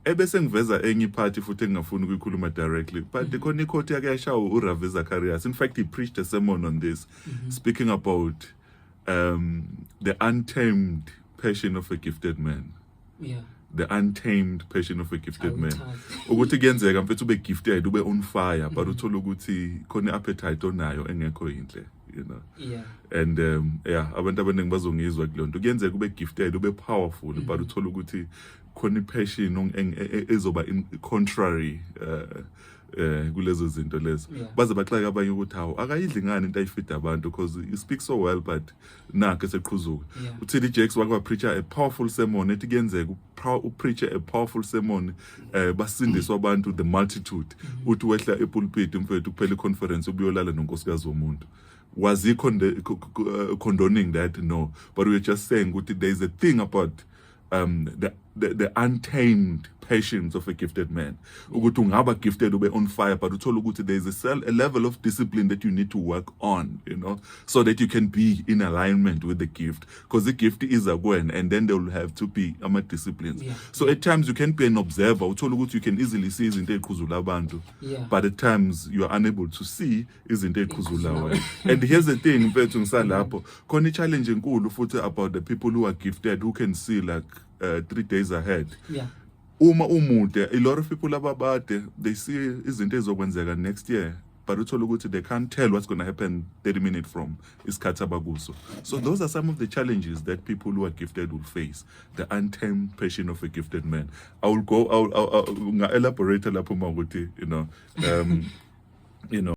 ebese ngiveza enye iphathi futhi engingafuni ukuyikhuluma directly, but khona ikhoti yake yashawo uRavi Zacharias. In fact, he preached a sermon on this, speaking about the untamed passion of a gifted man. Yeah. The untamed passion of a gifted man. Ukuthi kuyenzeka mfethu ube gifted ube on fire, but uthola ukuthi khona appetite onayo engekho inhle, you know. Yeah. And abantu abaningi bazongizwa kulonto. Kuyenzeka ube gifted ube powerful, but uthola ukuthi khona passion ezoba contrary kulezo zinto lezo. Baze baxaka abanye ukuthi hawo akayidli ngani into ayifida abantu, because you speak so well, but nakho eseqhuzuka. uTD Jakes wake preacher a powerful sermon ethi kuyenzeka preacher a powerful sermon basindiswa abantu the multitude, uthi wehla epulpit mfethu kuphela iconference ubuyolala nonkosikazi womuntu. Was he condoning that? No, but we were just saying there is a thing about the untamed passions of a gifted man. Ukuthi ungaba gifted ube on fire, but uthola ukuthi there is a level of discipline that you need to work on, you know, so that you can be in alignment with the gift, because the gift is a when, and then there will have to be disciplines. So at times you can be an observer, uthola ukuthi you can easily see izinto eqhuzula abantu, but at times you are unable to see izinto eqhuzula wena. And here's the thing mfethu ngisalapho khona i-challenge enkulu futhi about the people who are gifted, who can see like 3 days ahead. Uma umude, a lot of people ababade, they see izinto ezokwenzeka next year, but uthola ukuthi they can't tell what's going to happen 30 minutes from isikhathi abakuso. So those are some of the challenges that people who are gifted will face, the untamed passion of a gifted man. I'll elaborate lapho mawukuthi, you know,